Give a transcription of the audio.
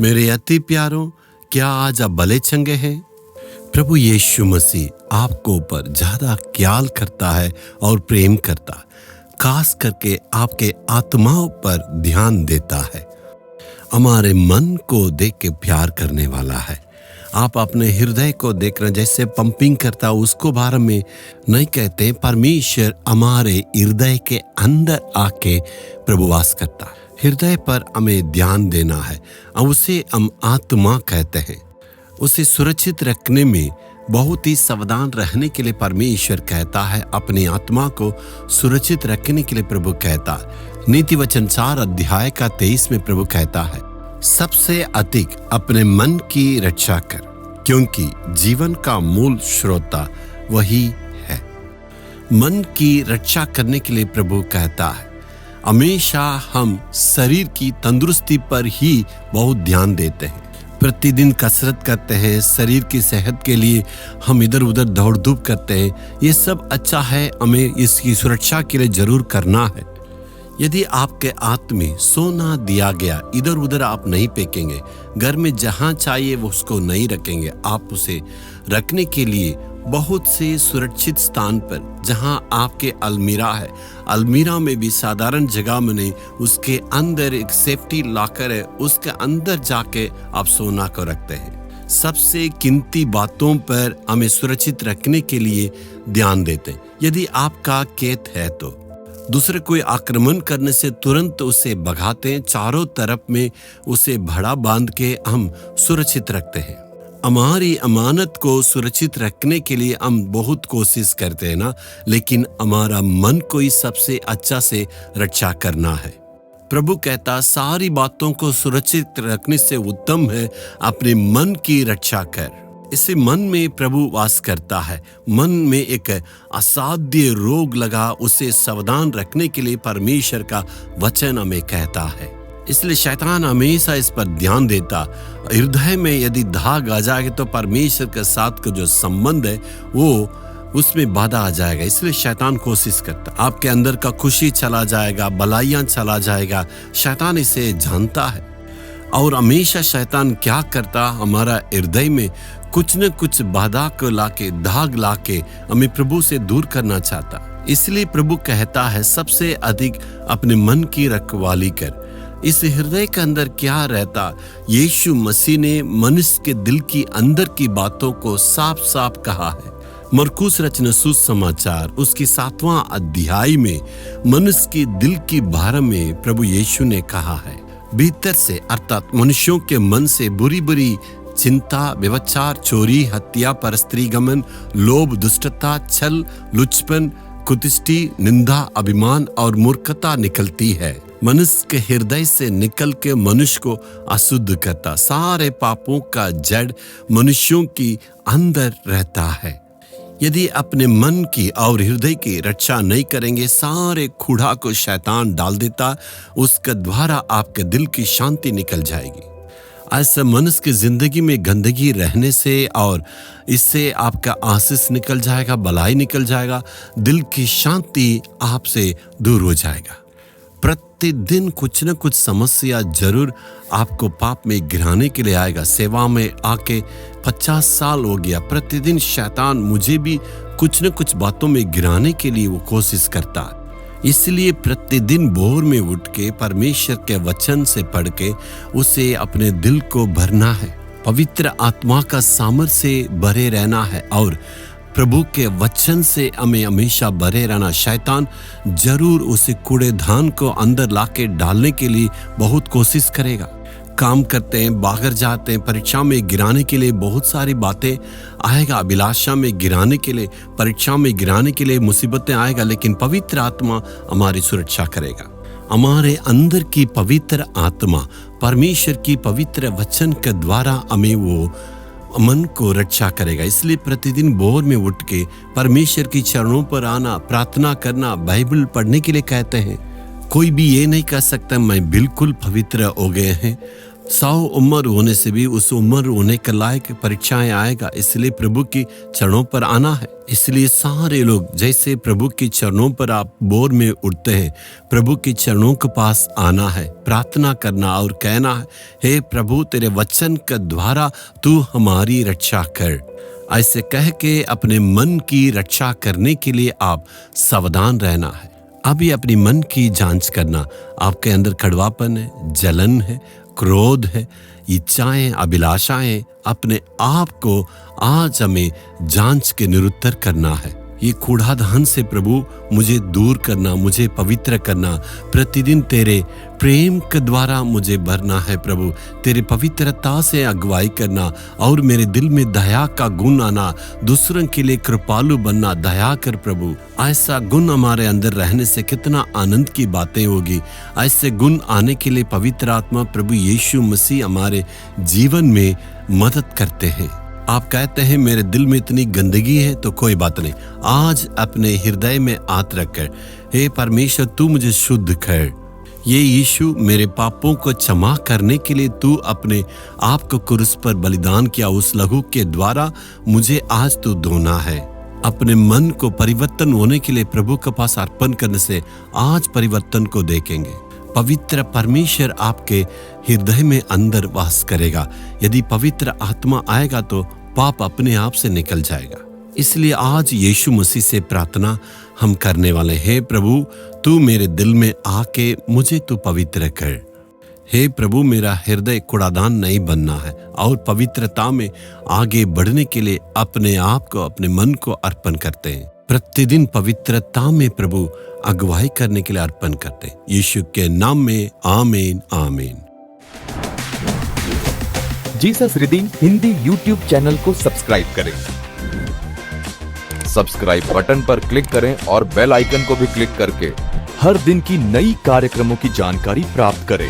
मेरे अति प्यारों, क्या आज आप भले चंगे हैं? प्रभु यीशु मसीह आपको ऊपर ज्यादा ख्याल करता है और प्रेम करता है। खास करके आपके आत्माओं पर ध्यान देता है। हमारे मन को देख के प्यार करने वाला है। आप अपने हृदय को देखना, जैसे पंपिंग करता उसको बारे में नहीं कहते। परमेश्वर हमारे हृदय के अंदर आके प्रभु वास करता है। हृदय पर हमें ध्यान देना है और उसे हम आत्मा कहते हैं। उसे सुरक्षित रखने में बहुत ही सावधान रहने के लिए परमेश्वर कहता है। अपनी आत्मा को सुरक्षित रखने के लिए प्रभु कहता है। नीति वचन 4 अध्याय का 23 में प्रभु कहता है, सबसे अधिक अपने मन की रक्षा कर, क्योंकि जीवन का मूल स्रोता वही है। मन की रक्षा करने के लिए प्रभु कहता है। हमेशा हम शरीर की तंदुरुस्ती पर ही बहुत ध्यान देते हैं। प्रतिदिन कसरत करते हैं, शरीर की सेहत के लिए हम इधर उधर दौड़ धूप करते हैं। ये सब अच्छा है, हमें इसकी सुरक्षा के लिए जरूर करना है। यदि आपके हाथ में सोना दिया गया, इधर उधर आप नहीं फेंकेंगे, घर में जहां चाहिए वो उसको नहीं रखेंगे। आप उसे रखने के लिए बहुत से सुरक्षित स्थान पर, जहां आपके अलमीरा है, अलमीरा में भी साधारण जगह में नहीं, उसके अंदर एक सेफ्टी लॉकर है, उसके अंदर जाके आप सोना को रखते हैं। सबसे कीमती बातों पर हमें सुरक्षित रखने के लिए ध्यान देते हैं। यदि आपका खेत है तो दूसरे कोई आक्रमण करने से तुरंत उसे भगाते हैं। चारों तरफ में उसे भड़ा बांध के हम सुरक्षित रखते हैं। हमारी अमानत को सुरक्षित रखने के लिए हम बहुत कोशिश करते हैं ना, लेकिन हमारा मन को ही सबसे अच्छा से रक्षा करना है। प्रभु कहता, सारी बातों को सुरक्षित रखने से उत्तम है अपने मन की रक्षा कर। इसे मन में प्रभु वास करता है। मन में एक असाध्य रोग लगा, उसे सावधान रखने के लिए परमेश्वर का वचन हमें कहता है। इसलिए शैतान हमेशा इस पर ध्यान देता। हृदय में यदि दाग आ जाएगा तो परमेश्वर के साथ का जो संबंध है वो उसमें बाधा आ जाएगा। इसलिए शैतान कोशिश करता, आपके अंदर का खुशी चला जाएगा, भलाइयां चला जाएगा। शैतान इसे जानता है और हमेशा शैतान क्या करता, हमारा हृदय में कुछ न कुछ बाधा को लाके, दाग लाके हमें प्रभु से दूर करना चाहता। इसलिए प्रभु कहता है, सबसे अधिक अपने मन की रखवाली कर। इस हृदय के अंदर क्या रहता, यीशु मसीह ने मनुष्य के दिल की अंदर की बातों को साफ साफ कहा है। मरकुस रचना सुसमाचार उसकी 7वां अध्याय में मनुष्य की दिल की बारे में प्रभु यीशु ने कहा है, भीतर से अर्थात मनुष्यों के मन से बुरी बुरी चिंता, व्यभिचार, चोरी, हत्या, परस्त्री गमन, लोभ, दुष्टता, छल, लुचपन, कुतिष्ठी, निंदा, अभिमान और मूर्खता निकलती है। मनुष्य के हृदय से निकल के मनुष्य को अशुद्ध करता। सारे पापों का जड़ मनुष्यों की अंदर रहता है। यदि अपने मन की और हृदय की रक्षा नहीं करेंगे, सारे कूड़ा को शैतान डाल देता, उसके द्वारा आपके दिल की शांति निकल जाएगी। ऐसे मनुष्य की जिंदगी में गंदगी रहने से और इससे आपका आशीष निकल जाएगा, भलाई निकल जाएगा, दिल की शांति आपसे दूर हो जाएगा। प्रतिदिन कुछ न कुछ समस्या जरूर आपको पाप में गिराने के लिए आएगा। सेवा में आके 50 साल हो गया, प्रतिदिन शैतान मुझे भी कुछ न कुछ बातों में गिराने के लिए वो कोशिश करता है। इसलिए प्रतिदिन भोर में उठ के परमेश्वर के वचन से पढ़ के उसे अपने दिल को भरना है। पवित्र आत्मा का सामर्थ्य से भरे रहना है और प्रभु के वचन से हमें हमेशा भरे रहना। शैतान जरूर उसे कूड़ेदान को अंदर लाके डालने के लिए बहुत कोशिश करेगा। काम करते हैं, बाहर जाते हैं, परीक्षा में गिराने के लिए बहुत सारी बातें आएगा, अभिलाषा में गिराने के लिए, परीक्षा में गिराने के लिए मुसीबतें आएगा, लेकिन पवित्र आत्मा हमारी सुरक्षा करेगा। हमारे अंदर की पवित्र आत्मा परमेश्वर की पवित्र वचन के द्वारा हमें वो मन को रक्षा करेगा। इसलिए प्रतिदिन भोर में उठ के परमेश्वर की चरणों पर आना, प्रार्थना करना, बाइबल पढ़ने के लिए कहते हैं। कोई भी ये नहीं कह सकता मैं बिल्कुल पवित्र हो गए हैं। 100 उम्र होने से भी उस उम्र होने के लायक परीक्षाएं आएगा, इसलिए प्रभु की चरणों पर आना है। इसलिए सारे लोग जैसे प्रभु की चरणों पर आप बोर में उठते हैं, प्रभु की चरणों के पास आना है, प्रार्थना करना और कहना है, हे प्रभु तेरे वचन के द्वारा तू हमारी रक्षा कर। ऐसे कह के अपने मन की रक्षा करने के लिए आप सावधान रहना है। अभी अपनी मन की जांच करना, आपके अंदर कड़वापन है, जलन है, क्रोध है, इच्छाएं, अभिलाषाएं, अपने आप को आज हमें जांच के निरुत्तर करना है। ये कूड़ाधान से प्रभु मुझे दूर करना, मुझे पवित्र करना, प्रतिदिन तेरे प्रेम के द्वारा मुझे भरना है प्रभु। तेरे पवित्रता से अगुवाई करना और मेरे दिल में दया का गुण आना, दूसरों के लिए कृपालु बनना। दया कर प्रभु, ऐसा गुण हमारे अंदर रहने से कितना आनंद की बातें होगी। ऐसे गुण आने के लिए पवित्र आत्मा प्रभु यीशु मसीह हमारे जीवन में मदद करते हैं। आप कहते हैं मेरे दिल में इतनी गंदगी है, तो कोई बात नहीं, आज अपने हृदय में हाथ रखकर, हे परमेश्वर तू मुझे शुद्ध कर। ये यीशु मेरे पापों को क्षमा करने के लिए तू अपने आप को क्रूस पर बलिदान किया, उस लहू के द्वारा मुझे आज तू धोना है। अपने मन को परिवर्तन होने के लिए प्रभु के पास अर्पण करने से आज परिवर्तन को देखेंगे। पवित्र परमेश्वर आपके हृदय में अंदर वास करेगा। यदि पवित्र आत्मा आएगा तो पाप अपने आप से निकल जाएगा। इसलिए आज यीशु मसीह से प्रार्थना हम करने वाले हैं, प्रभु तू मेरे दिल में आके मुझे तू पवित्र कर। हे प्रभु, मेरा हृदय कूड़ादान नहीं बनना है और पवित्रता में आगे बढ़ने के लिए अपने आप को, अपने मन को अर्पण करते हैं। प्रतिदिन पवित्रता में प्रभु अगुवाई करने के लिए अर्पण करते हैं। यीशु के नाम में आमीन आमीन। Jesus redeem Hindi YouTube channel को सब्सक्राइब करें। सब्सक्राइब बटन पर क्लिक करें और बेल आइकन को भी क्लिक करके हर दिन की नई कार्यक्रमों की जानकारी प्राप्त करें।